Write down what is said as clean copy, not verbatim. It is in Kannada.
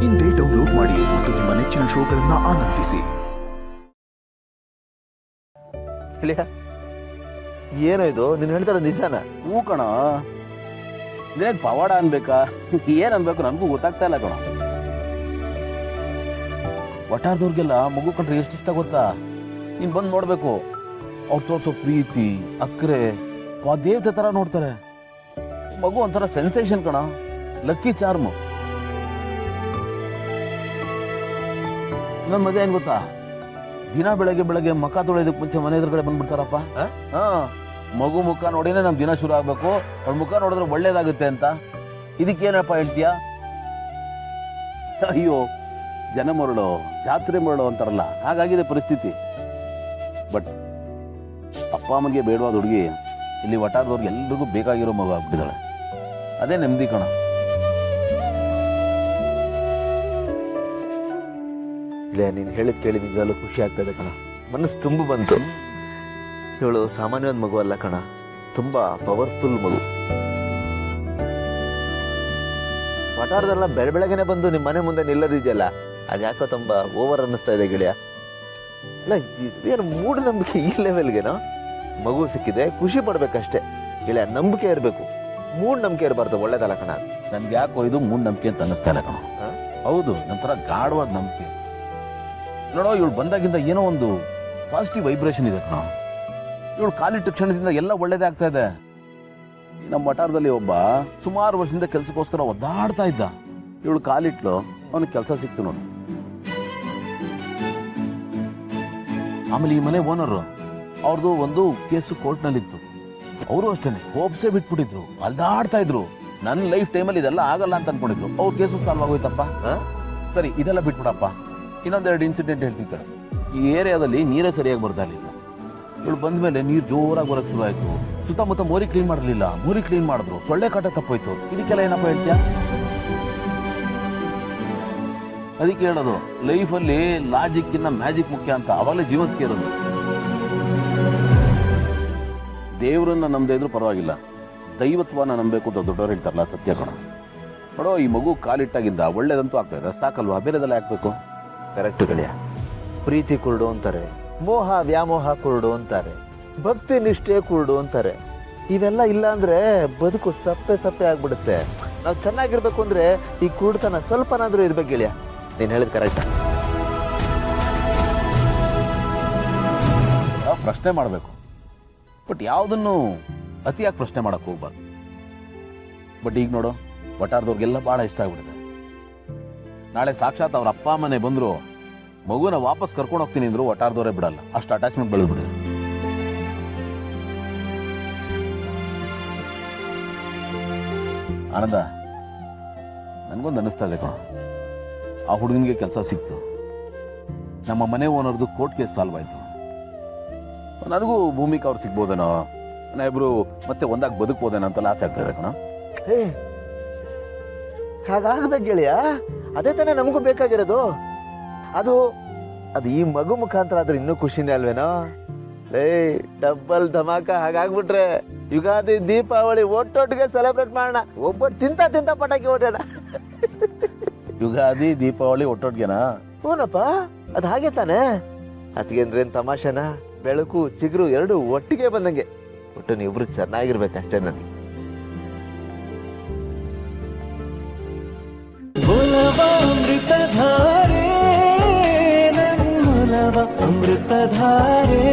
ಇಂದೇ ಡೌನ್ಲೋಡ್ ಮಾಡಿ ಮತ್ತು ನಿಮ್ಮ ನೆಚ್ಚಿನ ಶೋಗಳನ್ನ ಆನಂದಿಸಿ. ಏನೋ ಇದು ನೀನು ಹೇಳ್ತಾರ ನಿಜಾನ? ಹೂ ಕಣ. ನಿನಗೆ ಪವಾಡ ಅನ್ಬೇಕಾ ಏನ್ ಅನ್ಬೇಕು ನನಗೂ ಗೊತ್ತಾಗ್ತಾ ಇಲ್ಲ ಕಣ. ಒಟ್ಟಾರ್ದವ್ರಿಗೆಲ್ಲ ಮಗು ಕಂಡ್ರೆ ಎಷ್ಟು ಇಷ್ಟ ಗೊತ್ತಾ? ನೀನ್ ಬಂದು ನೋಡ್ಬೇಕು. ಅವ್ರು ತೋರ್ಸೋ ಪ್ರೀತಿ ಅಕ್ರೆ ದೇವತೆ ತರ ನೋಡ್ತಾರೆ. ಮಗು ಒಂಥರ ಸೆನ್ಸೇಷನ್ ಕಣ, ಲಕ್ಕಿ ಚಾರ್ಮ್. ನನ್ನ ಮಜಾ ಏನ್ ಗೊತ್ತಾ? ದಿನ ಬೆಳಗ್ಗೆ ಮುಖ ತೊಳೆಯೋದಕ್ಕೆ ಮುಂಚೆ ಮನೆ ಎದುರುಗಡೆ ಬಂದ್ಬಿಡ್ತಾರಪ್ಪ. ಮಗು ಮುಖ ನೋಡಿನೇ ನಮ್ ದಿನ ಶುರು ಆಗ್ಬೇಕು, ಅವ್ಳ ಮುಖ ನೋಡಿದ್ರೆ ಒಳ್ಳೇದಾಗುತ್ತೆ ಅಂತ. ಇದಕ್ಕೇನಪ್ಪ ಹೇಳ್ತೀಯ? ಅಯ್ಯೋ, ಜನ ಮರಳು ಜಾತ್ರೆ ಮರಳು ಅಂತಾರಲ್ಲ, ಹಾಗಾಗಿದೆ ಪರಿಸ್ಥಿತಿ. ಬಟ್ ಅಪ್ಪ ಅಮ್ಮನಿಗೆ ಬೇಡವಾದ ಹುಡುಗಿ ಇಲ್ಲಿ ಒಟ್ಟಾರದವ್ರಿಗೆ ಎಲ್ರಿಗೂ ಬೇಕಾಗಿರೋ ಮಗು ಆಗ್ಬಿಟ್ಟಿದ್ದಾಳೆ. ಅದೇ ನೆಮ್ಮದಿ ಕಣ. ಇಲ್ಲ, ನೀನು ಹೇಳಿದ್ ಕೇಳಿ ನಿಜವಾಗ್ಲೂ ಖುಷಿ ಆಗ್ತದೆ ಕಣ. ಮನಸ್ಸು ತುಂಬ ಬಂತು. ಇವಳು ಸಾಮಾನ್ಯವಾದ ಮಗು ಅಲ್ಲ ಕಣ, ತುಂಬಾ ಪವರ್ಫುಲ್ ಮಗು. ವಟಾರದೆಲ್ಲ ಬೆಳಗ್ಗೆನೆ ಬಂದು ನಿಮ್ಮ ಮನೆ ಮುಂದೆ ನಿಲ್ಲದಿದೆಯಲ್ಲ, ಅದ್ಯಾಕೋ ತುಂಬಾ ಓವರ್ ಅನ್ನಿಸ್ತಾ ಇದೆ ಗೆಳೆಯ. ಇಲ್ಲ, ಏನು ಮೂಢನಂಬಿಕೆ ಈ ಲೆವೆಲ್ಗೆನೋ? ಮಗು ಸಿಕ್ಕಿದೆ, ಖುಷಿ ಪಡ್ಬೇಕಷ್ಟೇ ಗೆಳೆಯ, ನಂಬಿಕೆ ಇರಬೇಕು, ಮೂಢನಂಬಿಕೆ ಇರಬಾರ್ದು. ಒಳ್ಳೇದಲ್ಲ ಕಣ. ನನ್ಗೆ ಯಾಕೋ ಇದು ಮೂಢನಂಬಿಕೆ ಅಂತ ಅನ್ನಿಸ್ತಾ ಇಲ್ಲ ಕಣ. ಹೌದು, ನಂತರ ಗಾಢವಾದ ನಂಬಿಕೆ. ನೋಡೋ, ಇವಳು ಬಂದಾಗಿಂದ ಏನೋ ಒಂದು ಪಾಸಿಟಿವ್ ವೈಬ್ರೇಷನ್ ಇದೆ ಕಣ. ಇವಳು ಕಾಲಿಟ್ಟ ಕ್ಷಣದಿಂದ ಎಲ್ಲ ಒಳ್ಳೇದೇ ಆಗ್ತಾ ಇದೆ. ನಮ್ಮ ವಟಾರದಲ್ಲಿ ಒಬ್ಬ ಸುಮಾರು ವರ್ಷದಿಂದ ಕೆಲಸಕ್ಕೋಸ್ಕರ ಒದ್ದಾಡ್ತಾ ಇದ್ದ. ಇವಳು ಕಾಲಿಟ್ಲು, ಅವನಿಗೆ ಕೆಲಸ ಸಿಕ್ತು ನೋಡು. ಆಮೇಲೆ ಈ ಮನೆ ಓನರ್ ಅವ್ರದ್ದು ಒಂದು ಕೇಸು ಕೋರ್ಟ್ನಲ್ಲಿತ್ತು. ಅವರು ಅಷ್ಟೇನೆ ಹೋಪ್ಸೇ ಬಿಟ್ಬಿಟ್ಟಿದ್ರು, ಅಲ್ದಾಡ್ತಾ ಇದ್ರು. ನನ್ನ ಲೈಫ್ ಟೈಮಲ್ಲಿ ಇದೆಲ್ಲ ಆಗಲ್ಲ ಅಂತ ಅನ್ಕೊಂಡಿದ್ರು. ಅವ್ರ ಕೇಸು ಸಾಲ್ವ್ ಆಗೋಯ್ತಪ್ಪ. ಸರಿ, ಇದೆಲ್ಲ ಬಿಟ್ಬಿಡಪ್ಪ. ಇನ್ನೊಂದೆರಡು ಇನ್ಸಿಡೆಂಟ್ ಹೇಳ್ತೀನಿ ಕಣ. ಈ ಏರಿಯಾದಲ್ಲಿ ನೀರೇ ಸರಿಯಾಗಿ ಬರ್ತಾ ಇರಲಿಲ್ಲ. ಇವಳು ಬಂದ ಮೇಲೆ ನೀರು ಜೋರಾಗಿ ಬರೋಕ್ಕೆ ಶುರು ಆಯ್ತು. ಸುತ್ತಮುತ್ತ ಮೋರಿ ಕ್ಲೀನ್ ಮಾಡಲಿಲ್ಲ, ಮೋರಿ ಕ್ಲೀನ್ ಮಾಡಿದ್ರು, ಸೊಳ್ಳೆ ಕಾಟ ತಪ್ಪೋಯ್ತು. ಇದಕ್ಕೆಲ್ಲ ಏನಪ್ಪ ಹೇಳ್ತೀಯ? ಅದಕ್ಕೆ ಹೇಳೋದು, ಲೈಫಲ್ಲಿ ಲಾಜಿಕ್ ಇನ್ನ ಮ್ಯಾಜಿಕ್ ಮುಖ್ಯ ಅಂತ. ಅವಾಗಲೇ ಜೀವನಕ್ಕೆ ಇರೋದು. ದೇವರನ್ನ ನಂಬದೇ ಇದ್ರೂ ಪರವಾಗಿಲ್ಲ, ದೈವತ್ವನ ನಂಬಬೇಕು ಅಂತ ದೊಡ್ಡವರು ಹೇಳ್ತಾರಲ್ಲ, ಸತ್ಯ ಕಣ. ನೋಡೋ, ಈ ಮಗು ಕಾಲಿಟ್ಟಾಗಿದ್ದ ಒಳ್ಳೇದಂತೂ ಆಗ್ತಾ ಇದೆ, ಸಾಕಲ್ವಾ? ಬೇರೆದೆಲ್ಲ ಹಾಕ್ಬೇಕು. ಕರೆಕ್ಟ್ ಗೆಳೆಯ. ಪ್ರೀತಿ ಕುರುಡು ಅಂತಾರೆ, ಮೋಹ ವ್ಯಾಮೋಹ ಕುರುಡು ಅಂತಾರೆ, ಭಕ್ತಿ ನಿಷ್ಠೆ ಕುರುಡು ಅಂತಾರೆ. ಇವೆಲ್ಲ ಇಲ್ಲ ಅಂದ್ರೆ ಬದುಕು ಸಪ್ಪೆ ಸಪ್ಪೆ ಆಗ್ಬಿಡುತ್ತೆ. ನಾವು ಚೆನ್ನಾಗಿರ್ಬೇಕು ಅಂದ್ರೆ ಈ ಕುರುಡ್ತನ ಸ್ವಲ್ಪನಾದ್ರೂ ಇರ್ಬೇಕು ಗೆಳೆಯ. ನೀನ್ ಹೇಳಿದ್ ಕರೆಕ್ಟ್. ಪ್ರಶ್ನೆ ಮಾಡಬೇಕು, ಬಟ್ ಯಾವುದನ್ನು ಅತಿಯಾಗಿ ಪ್ರಶ್ನೆ ಮಾಡಕ್ ಹೋಗ್ಬಾರ್ದು. ಬಟ್ ಈಗ ನೋಡು, ವಟಾರದವ್ರಿಗೆಲ್ಲ ಬಹಳ ಇಷ್ಟ ಆಗ್ಬಿಟ್ಟಿದೆ. ನಾಳೆ ಸಾಕ್ಷಾತ್ ಅವ್ರ ಅಪ್ಪ ಅಮ್ಮನೆ ಬಂದ್ರು, ಮಗುನ ವಾಪಸ್ ಕರ್ಕೊಂಡು ಹೋಗ್ತೀನಿ ಅಂದ್ರು ವಟಾರದವರೇ ಬಿಡಲ್ಲ. ಅಷ್ಟು ಅಟ್ಯಾಚ್ಮೆಂಟ್ ಬೆಳೆದ್ಬಿಟ್ಟಿದೆ. ಆನಂದ, ನನ್ಗೊಂದು ಅನ್ನಿಸ್ತಾ ಇದೆ ಕಣ. ಆ ಹುಡುಗನಿಗೆ ಕೆಲಸ ಸಿಕ್ತು, ನಮ್ಮ ಮನೆ ಓನರ್ದು ಕೋರ್ಟ್ ಕೇಸ್ ಸಾಲ್ವ್ ಆಯ್ತು. ನನಗೂ ಭೂಮಿಕಾ ಅವ್ರು ಸಿಗ್ಬೋದೇನೋ, ನಾವಿಬ್ರು ಮತ್ತೆ ಒಂದಾಗಿ ಬದುಕ್ಬೋದೇನೋ ಅಂತೆಲ್ಲ ಆಸೆ ಆಗ್ತಾ ಇದೆ ಕಣ. ಹಾಗಾಗ್ಬೇಕು ಗೆಳೆಯ, ಅದೇ ತಾನೇ ನಮಗೂ ಬೇಕಾಗಿರೋದು. ಅದು ಈ ಮಗು ಮುಖಾಂತರ ಆದ್ರೆ ಇನ್ನೂ ಖುಷಿನೇ ಅಲ್ವೇನೋ? ಡಬ್ಬಲ್ ಧಮಾಕ. ಹಾಗಾಗ್ಬಿಟ್ರೆ ಯುಗಾದಿ ದೀಪಾವಳಿ ಒಟ್ಟೊಟ್ಟಿಗೆ ಸೆಲೆಬ್ರೇಟ್ ಮಾಡೋಣ. ಒಬ್ಬಟ್ಟು ತಿಂತ ಪಟಾಕಿ ಹೊಡೆಯೋಣ. ಯುಗಾದಿ ದೀಪಾವಳಿ ಒಟ್ಟೊಟ್ಟಿಗೆನಾ? ಹೂನಪ್ಪ, ಅದು ಹಾಗೆ ತಾನೆ. ಅದ್ಗೇನ್ರೇನ್ ತಮಾಷೆನಾ? ಬೆಳಕು ಚಿಗುರು ಎರಡು ಒಟ್ಟಿಗೆ ಬಂದಂಗೆ. ಒಟ್ಟು ನೀವಿಬ್ರು ಚೆನ್ನಾಗಿರ್ಬೇಕಷ್ಟೇ. ನನಗೆ ಅಮೃತಧಾರೆ